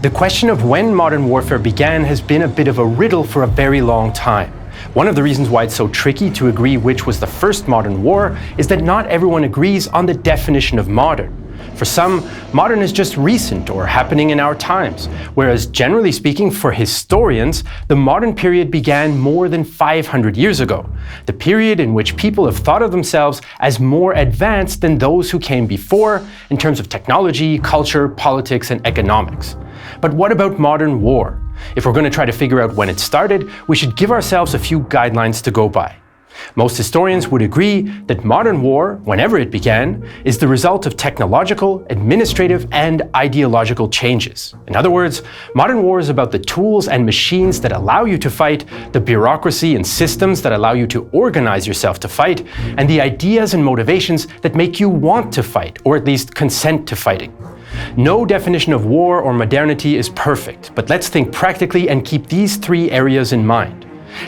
The question of when modern warfare began has been a bit of a riddle for a very long time. One of the reasons why it's so tricky to agree which was the first modern war is that not everyone agrees on the definition of modern. For some, modern is just recent or happening in our times, whereas generally speaking, for historians, the modern period began more than 500 years ago, the period in which people have thought of themselves as more advanced than those who came before in terms of technology, culture, politics, and economics. But what about modern war? If we're going to try to figure out when it started, we should give ourselves a few guidelines to go by. Most historians would agree that modern war, whenever it began, is the result of technological, administrative, and ideological changes. In other words, modern war is about the tools and machines that allow you to fight, the bureaucracy and systems that allow you to organize yourself to fight, and the ideas and motivations that make you want to fight, or at least consent to fighting. No definition of war or modernity is perfect, but let's think practically and keep these three areas in mind.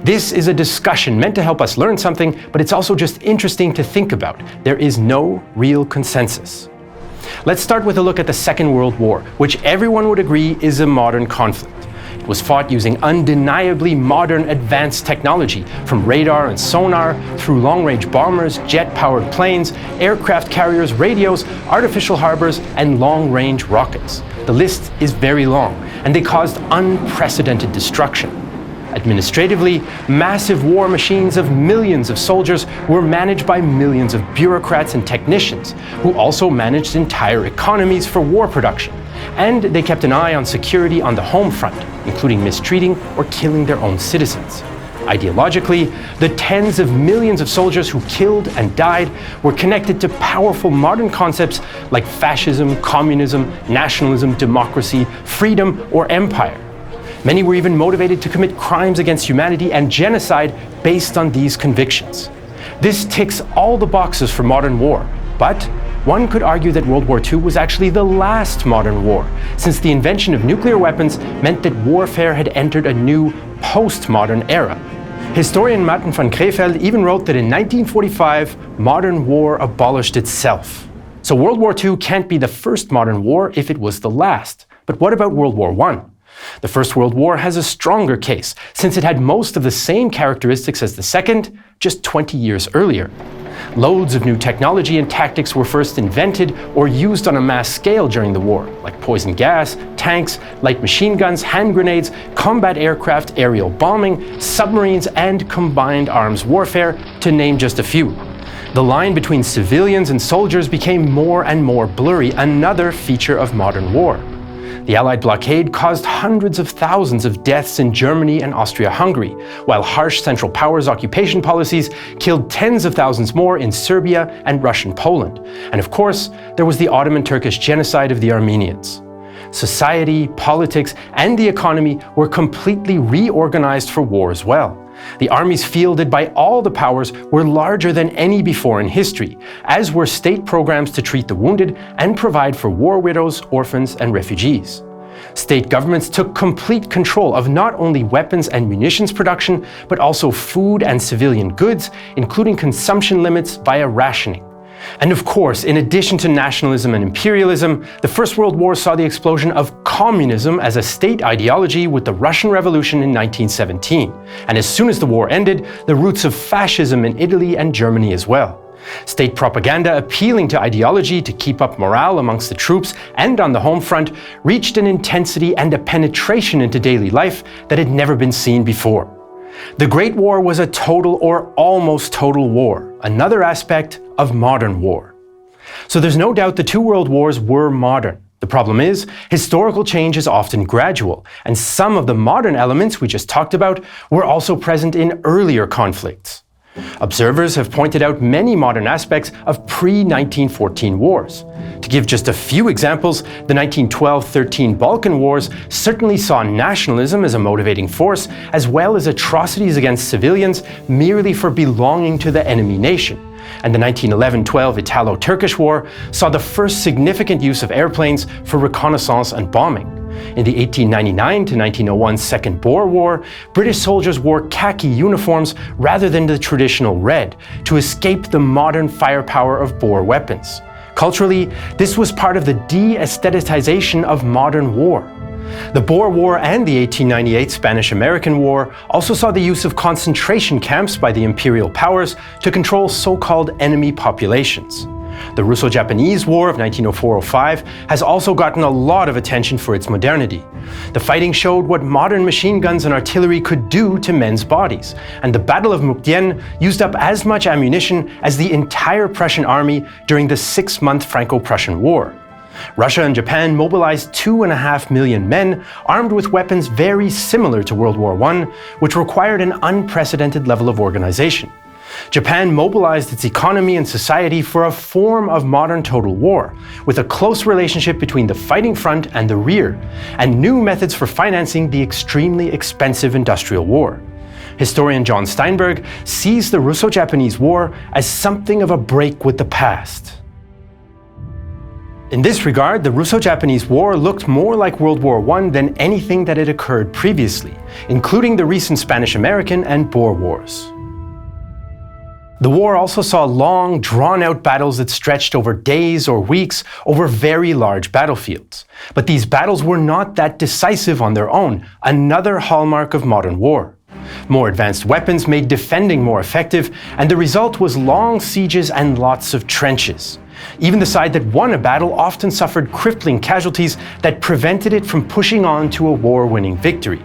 This is a discussion meant to help us learn something, but it's also just interesting to think about. There is no real consensus. Let's start with a look at the Second World War, which everyone would agree is a modern conflict. It was fought using undeniably modern advanced technology, from radar and sonar, through long-range bombers, jet-powered planes, aircraft carriers, radios, artificial harbors, and long-range rockets. The list is very long, and they caused unprecedented destruction. Administratively, massive war machines of millions of soldiers were managed by millions of bureaucrats and technicians, who also managed entire economies for war production. And they kept an eye on security on the home front, including mistreating or killing their own citizens. Ideologically, the tens of millions of soldiers who killed and died were connected to powerful modern concepts like fascism, communism, nationalism, democracy, freedom, or empire. Many were even motivated to commit crimes against humanity and genocide based on these convictions. This ticks all the boxes for modern war, but one could argue that World War II was actually the last modern war, since the invention of nuclear weapons meant that warfare had entered a new post-modern era. Historian Martin van Crefeld even wrote that in 1945, modern war abolished itself. So World War II can't be the first modern war if it was the last. But what about World War I? The First World War has a stronger case, since it had most of the same characteristics as the Second, just 20 years earlier. Loads of new technology and tactics were first invented or used on a mass scale during the war, like poison gas, tanks, light machine guns, hand grenades, combat aircraft, aerial bombing, submarines, and combined arms warfare, to name just a few. The line between civilians and soldiers became more and more blurry, another feature of modern war. The Allied blockade caused hundreds of thousands of deaths in Germany and Austria-Hungary, while harsh Central Powers occupation policies killed tens of thousands more in Serbia and Russian Poland. And of course, there was the Ottoman-Turkish genocide of the Armenians. Society, politics, and the economy were completely reorganized for war as well. The armies fielded by all the powers were larger than any before in history, as were state programs to treat the wounded and provide for war widows, orphans, and refugees. State governments took complete control of not only weapons and munitions production, but also food and civilian goods, including consumption limits via rationing. And of course, in addition to nationalism and imperialism, the First World War saw the explosion of communism as a state ideology with the Russian Revolution in 1917. And as soon as the war ended, the roots of fascism in Italy and Germany as well. State propaganda appealing to ideology to keep up morale amongst the troops and on the home front reached an intensity and a penetration into daily life that had never been seen before. The Great War was a total or almost total war, another aspect of modern war. So there's no doubt the two world wars were modern. The problem is, historical change is often gradual, and some of the modern elements we just talked about were also present in earlier conflicts. Observers have pointed out many modern aspects of pre-1914 wars. To give just a few examples, the 1912-13 Balkan Wars certainly saw nationalism as a motivating force, as well as atrocities against civilians merely for belonging to the enemy nation. And the 1911-12 Italo-Turkish War saw the first significant use of airplanes for reconnaissance and bombing. In the 1899-1901 Second Boer War, British soldiers wore khaki uniforms rather than the traditional red, to escape the modern firepower of Boer weapons. Culturally, this was part of the de-aesthetization of modern war. The Boer War and the 1898 Spanish-American War also saw the use of concentration camps by the imperial powers to control so-called enemy populations. The Russo-Japanese War of 1904-05 has also gotten a lot of attention for its modernity. The fighting showed what modern machine guns and artillery could do to men's bodies, and the Battle of Mukden used up as much ammunition as the entire Prussian army during the 6-month Franco-Prussian War. Russia and Japan mobilized 2.5 million men armed with weapons very similar to World War I, which required an unprecedented level of organization. Japan mobilized its economy and society for a form of modern total war, with a close relationship between the fighting front and the rear, and new methods for financing the extremely expensive industrial war. Historian John Steinberg sees the Russo-Japanese War as something of a break with the past. In this regard, the Russo-Japanese War looked more like World War I than anything that had occurred previously, including the recent Spanish-American and Boer Wars. The war also saw long, drawn-out battles that stretched over days or weeks over very large battlefields. But these battles were not that decisive on their own, another hallmark of modern war. More advanced weapons made defending more effective, and the result was long sieges and lots of trenches. Even the side that won a battle often suffered crippling casualties that prevented it from pushing on to a war-winning victory.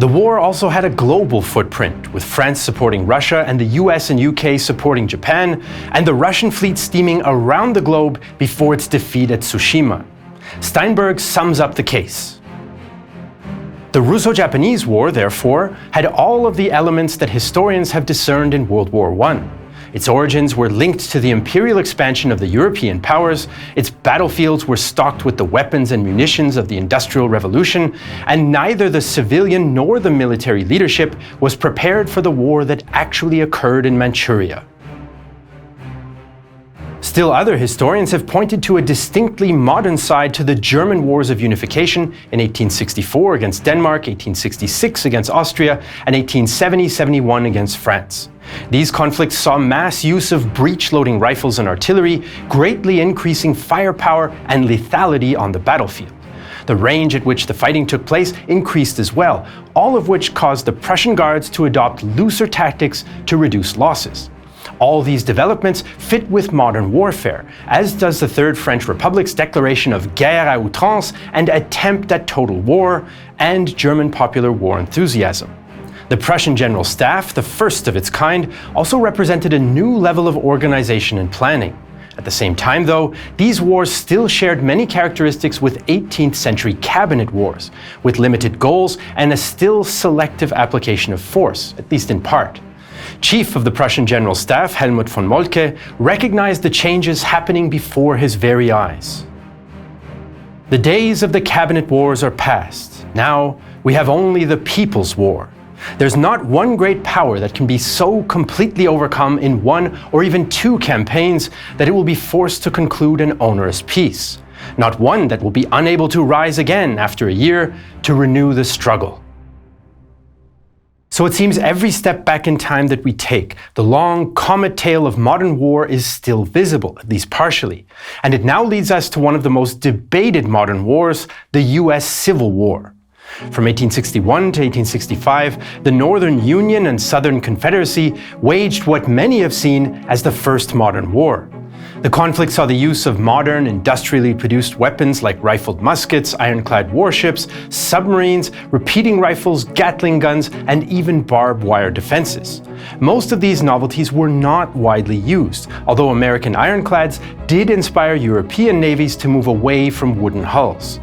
The war also had a global footprint, with France supporting Russia and the US and UK supporting Japan, and the Russian fleet steaming around the globe before its defeat at Tsushima. Steinberg sums up the case. The Russo-Japanese War, therefore, had all of the elements that historians have discerned in World War I. Its origins were linked to the imperial expansion of the European powers, its battlefields were stocked with the weapons and munitions of the Industrial Revolution, and neither the civilian nor the military leadership was prepared for the war that actually occurred in Manchuria. Still, other historians have pointed to a distinctly modern side to the German Wars of Unification in 1864 against Denmark, 1866 against Austria, and 1870-71 against France. These conflicts saw mass use of breech-loading rifles and artillery, greatly increasing firepower and lethality on the battlefield. The range at which the fighting took place increased as well, all of which caused the Prussian Guards to adopt looser tactics to reduce losses. All these developments fit with modern warfare, as does the Third French Republic's declaration of guerre à outrance and attempt at total war, and German popular war enthusiasm. The Prussian General Staff, the first of its kind, also represented a new level of organization and planning. At the same time, though, these wars still shared many characteristics with 18th century cabinet wars, with limited goals and a still selective application of force, at least in part. Chief of the Prussian General Staff, Helmut von Moltke, recognized the changes happening before his very eyes. The days of the cabinet wars are past. Now we have only the people's war. There's not one great power that can be so completely overcome in one or even two campaigns that it will be forced to conclude an onerous peace. Not one that will be unable to rise again after a year to renew the struggle. So it seems every step back in time that we take, the long comet tail of modern war is still visible, at least partially. And it now leads us to one of the most debated modern wars, the US Civil War. From 1861 to 1865, the Northern Union and Southern Confederacy waged what many have seen as the first modern war. The conflict saw the use of modern, industrially produced weapons like rifled muskets, ironclad warships, submarines, repeating rifles, Gatling guns, and even barbed wire defenses. Most of these novelties were not widely used, although American ironclads did inspire European navies to move away from wooden hulls.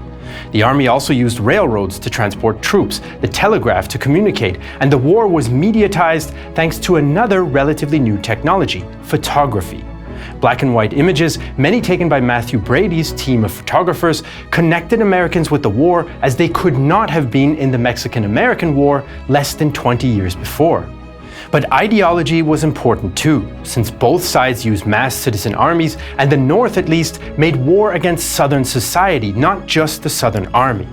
The army also used railroads to transport troops, the telegraph to communicate, and the war was mediatized thanks to another relatively new technology, photography. Black and white images, many taken by Matthew Brady's team of photographers, connected Americans with the war as they could not have been in the Mexican-American War less than 20 years before. But ideology was important too, since both sides used mass citizen armies, and the North at least made war against Southern society, not just the Southern Army.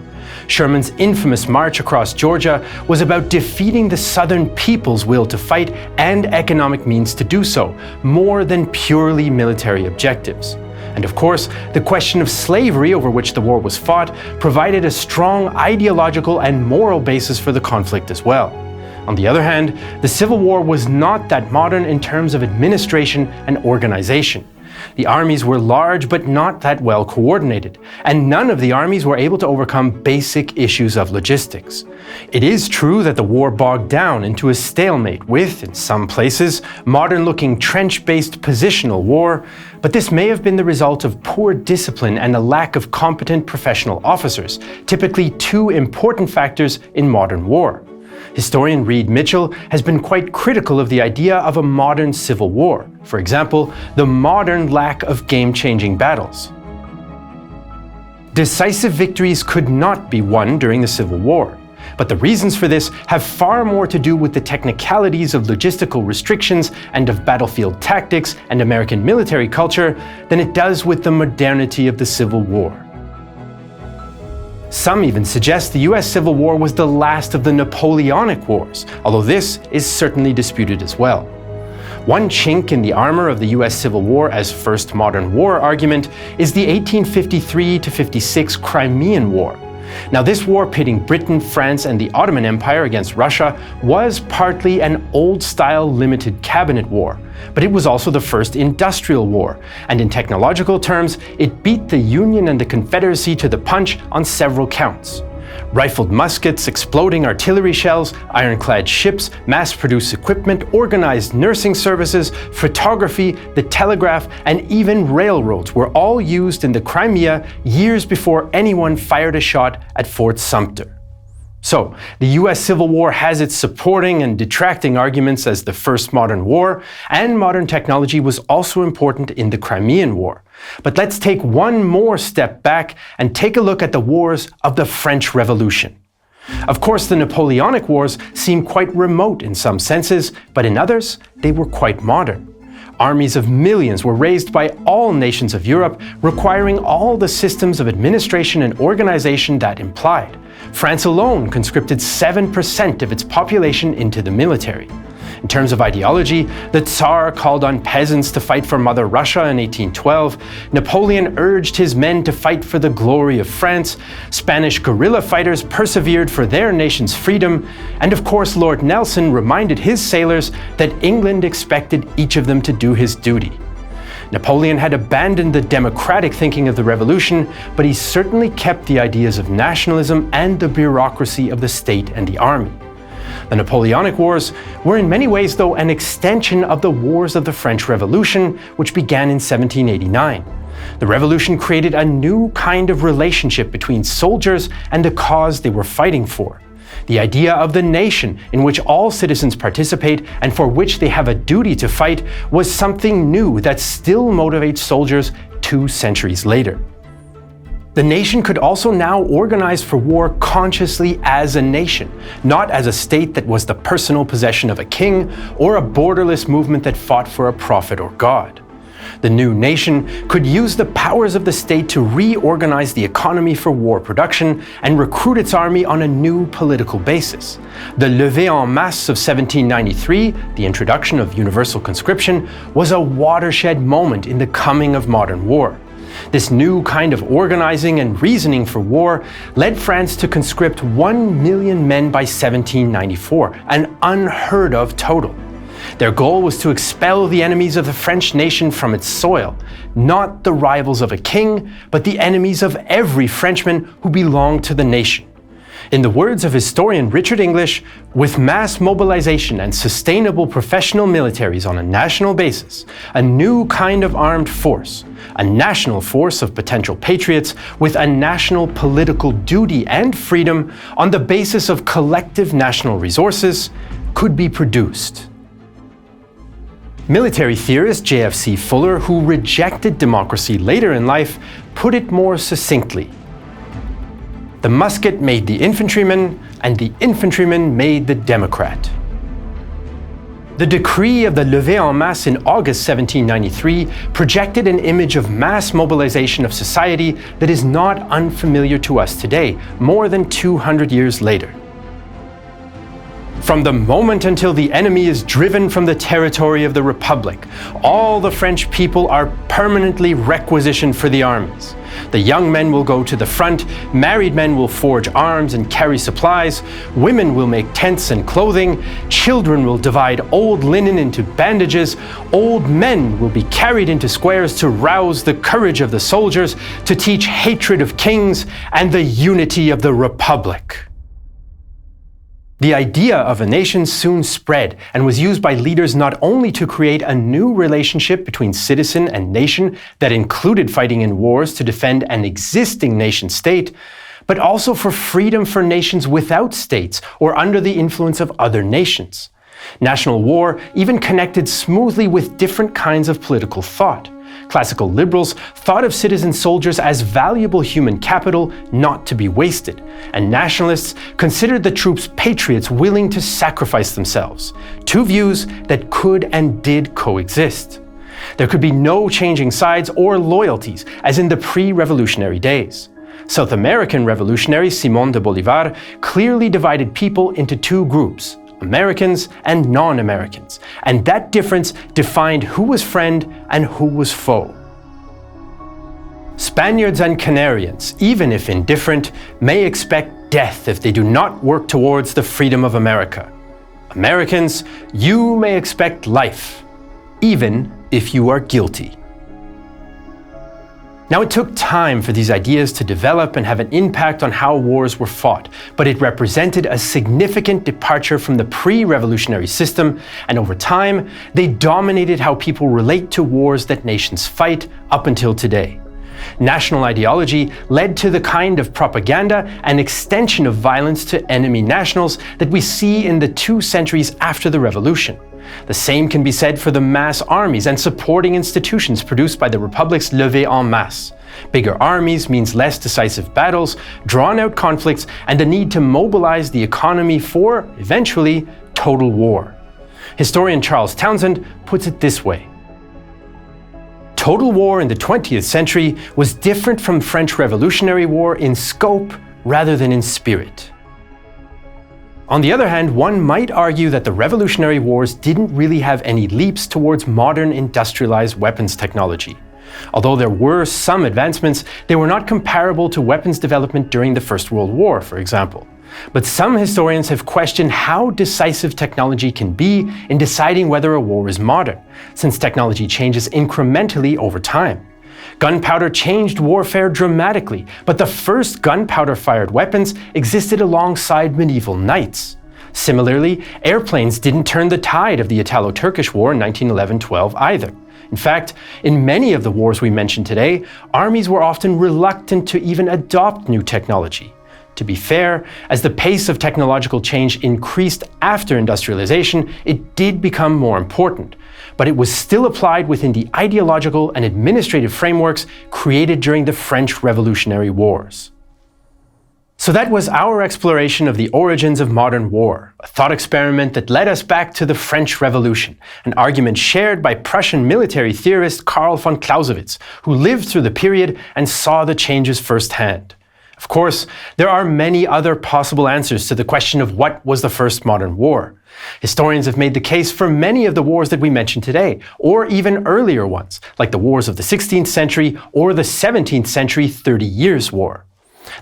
Sherman's infamous march across Georgia was about defeating the Southern people's will to fight and economic means to do so, more than purely military objectives. And of course, the question of slavery over which the war was fought provided a strong ideological and moral basis for the conflict as well. On the other hand, the Civil War was not that modern in terms of administration and organization. The armies were large but not that well coordinated, and none of the armies were able to overcome basic issues of logistics. It is true that the war bogged down into a stalemate with, in some places, modern-looking trench-based positional war, but this may have been the result of poor discipline and a lack of competent professional officers, typically two important factors in modern war. Historian Reed Mitchell has been quite critical of the idea of a modern civil war, for example, the modern lack of game-changing battles. Decisive victories could not be won during the Civil War, but the reasons for this have far more to do with the technicalities of logistical restrictions and of battlefield tactics and American military culture than it does with the modernity of the Civil War. Some even suggest the US Civil War was the last of the Napoleonic Wars, although this is certainly disputed as well. One chink in the armor of the US Civil War as first modern war argument is the 1853-56 Crimean War. Now, this war pitting Britain, France, and the Ottoman Empire against Russia was partly an old-style limited cabinet war, but it was also the first industrial war, and in technological terms, it beat the Union and the Confederacy to the punch on several counts. Rifled muskets, exploding artillery shells, ironclad ships, mass-produced equipment, organized nursing services, photography, the telegraph, and even railroads were all used in the Crimea years before anyone fired a shot at Fort Sumter. So, the US Civil War has its supporting and detracting arguments as the first modern war, and modern technology was also important in the Crimean War. But let's take one more step back and take a look at the wars of the French Revolution. Of course, the Napoleonic Wars seem quite remote in some senses, but in others, they were quite modern. Armies of millions were raised by all nations of Europe, requiring all the systems of administration and organization that implied. France alone conscripted 7% of its population into the military. In terms of ideology, the Tsar called on peasants to fight for Mother Russia in 1812, Napoleon urged his men to fight for the glory of France, Spanish guerrilla fighters persevered for their nation's freedom, and of course Lord Nelson reminded his sailors that England expected each of them to do his duty. Napoleon had abandoned the democratic thinking of the revolution, but he certainly kept the ideas of nationalism and the bureaucracy of the state and the army. The Napoleonic Wars were in many ways, though, an extension of the Wars of the French Revolution, which began in 1789. The revolution created a new kind of relationship between soldiers and the cause they were fighting for. The idea of the nation, in which all citizens participate and for which they have a duty to fight, was something new that still motivates soldiers 2 centuries later. The nation could also now organize for war consciously as a nation, not as a state that was the personal possession of a king or a borderless movement that fought for a prophet or god. The new nation could use the powers of the state to reorganize the economy for war production and recruit its army on a new political basis. The Levée en masse of 1793, the introduction of universal conscription, was a watershed moment in the coming of modern war. This new kind of organizing and reasoning for war led France to conscript 1 million men by 1794, an unheard of total. Their goal was to expel the enemies of the French nation from its soil, not the rivals of a king, but the enemies of every Frenchman who belonged to the nation. In the words of historian Richard English, with mass mobilization and sustainable professional militaries on a national basis, a new kind of armed force, a national force of potential patriots with a national political duty and freedom on the basis of collective national resources, could be produced. Military theorist J.F.C. Fuller, who rejected democracy later in life, put it more succinctly. The musket made the infantryman, and the infantryman made the democrat. The decree of the Levée en masse in August 1793 projected an image of mass mobilization of society that is not unfamiliar to us today, more than 200 years later. From the moment until the enemy is driven from the territory of the Republic, all the French people are permanently requisitioned for the armies. The young men will go to the front, married men will forge arms and carry supplies, women will make tents and clothing, children will divide old linen into bandages, old men will be carried into squares to rouse the courage of the soldiers, to teach hatred of kings and the unity of the Republic. The idea of a nation soon spread and was used by leaders not only to create a new relationship between citizen and nation that included fighting in wars to defend an existing nation state, but also for freedom for nations without states or under the influence of other nations. National war even connected smoothly with different kinds of political thought. Classical liberals thought of citizen soldiers as valuable human capital not to be wasted, and nationalists considered the troops patriots willing to sacrifice themselves, two views that could and did coexist. There could be no changing sides or loyalties, as in the pre-revolutionary days. South American revolutionary Simón de Bolívar clearly divided people into two groups, Americans and non-Americans, and that difference defined who was friend and who was foe. Spaniards and Canarians, even if indifferent, may expect death if they do not work towards the freedom of America. Americans, you may expect life, even if you are guilty. Now, it took time for these ideas to develop and have an impact on how wars were fought, but it represented a significant departure from the pre-revolutionary system, and over time, they dominated how people relate to wars that nations fight up until today. National ideology led to the kind of propaganda and extension of violence to enemy nationals that we see in the 2 centuries after the revolution. The same can be said for the mass armies and supporting institutions produced by the Republic's levée en masse. Bigger armies means less decisive battles, drawn-out conflicts, and the need to mobilize the economy for, eventually, total war. Historian Charles Townsend puts it this way: total war in the 20th century was different from French Revolutionary War in scope rather than in spirit. On the other hand, one might argue that the Revolutionary Wars didn't really have any leaps towards modern industrialized weapons technology. Although there were some advancements, they were not comparable to weapons development during the First World War, for example. But some historians have questioned how decisive technology can be in deciding whether a war is modern, since technology changes incrementally over time. Gunpowder changed warfare dramatically, but the first gunpowder-fired weapons existed alongside medieval knights. Similarly, airplanes didn't turn the tide of the Italo-Turkish War in 1911-12 either. In fact, in many of the wars we mentioned today, armies were often reluctant to even adopt new technology. To be fair, as the pace of technological change increased after industrialization, it did become more important, but it was still applied within the ideological and administrative frameworks created during the French Revolutionary Wars. So that was our exploration of the origins of modern war, a thought experiment that led us back to the French Revolution, an argument shared by Prussian military theorist Karl von Clausewitz, who lived through the period and saw the changes firsthand. Of course, there are many other possible answers to the question of what was the first modern war. Historians have made the case for many of the wars that we mentioned today, or even earlier ones, like the wars of the 16th century or the 17th century 30 Years' War.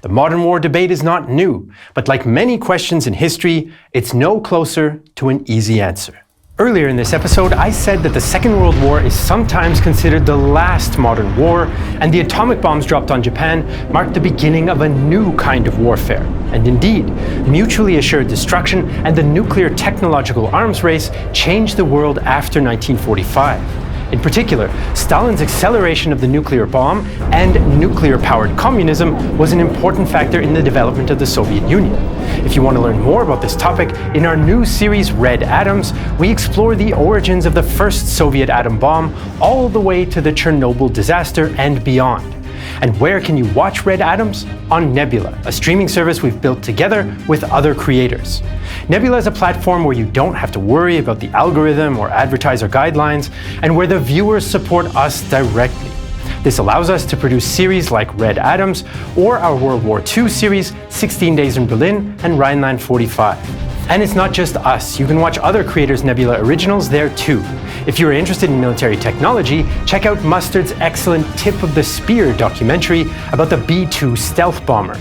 The modern war debate is not new, but like many questions in history, it's no closer to an easy answer. Earlier in this episode, I said that the Second World War is sometimes considered the last modern war, and the atomic bombs dropped on Japan marked the beginning of a new kind of warfare. And indeed, mutually assured destruction and the nuclear technological arms race changed the world after 1945. In particular, Stalin's acceleration of the nuclear bomb and nuclear-powered communism was an important factor in the development of the Soviet Union. If you want to learn more about this topic, in our new series Red Atoms, we explore the origins of the first Soviet atom bomb all the way to the Chernobyl disaster and beyond. And where can you watch Red Atoms? On Nebula, a streaming service we've built together with other creators. Nebula is a platform where you don't have to worry about the algorithm or advertiser guidelines, and where the viewers support us directly. This allows us to produce series like Red Atoms or our World War II series, 16 Days in Berlin and Rhineland 45. And it's not just us, you can watch other creators' Nebula originals there too. If you're interested in military technology, check out Mustard's excellent Tip of the Spear documentary about the B-2 stealth bomber.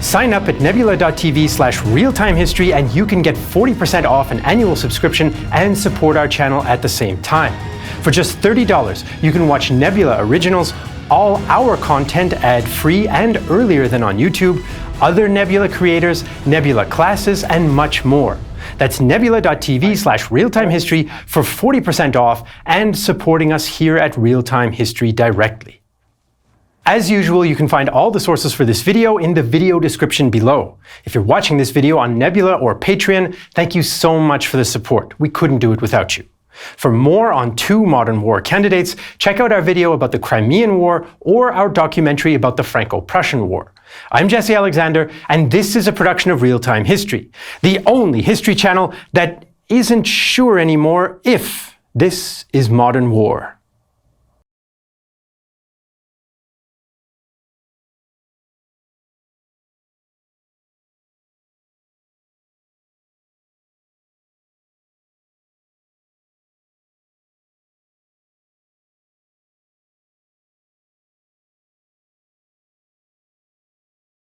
Sign up at nebula.tv/realtimehistory and you can get 40% off an annual subscription and support our channel at the same time. For just $30, you can watch Nebula originals, all our content ad-free and earlier than on YouTube, other Nebula creators, Nebula classes, and much more. That's nebula.tv/realtimehistory for 40% off and supporting us here at Real Time History directly. As usual, you can find all the sources for this video in the video description below. If you're watching this video on Nebula or Patreon, thank you so much for the support. We couldn't do it without you. For more on 2 modern war candidates, check out our video about the Crimean War or our documentary about the Franco-Prussian War. I'm Jesse Alexander, and this is a production of Real Time History, the only history channel that isn't sure anymore if this is modern war.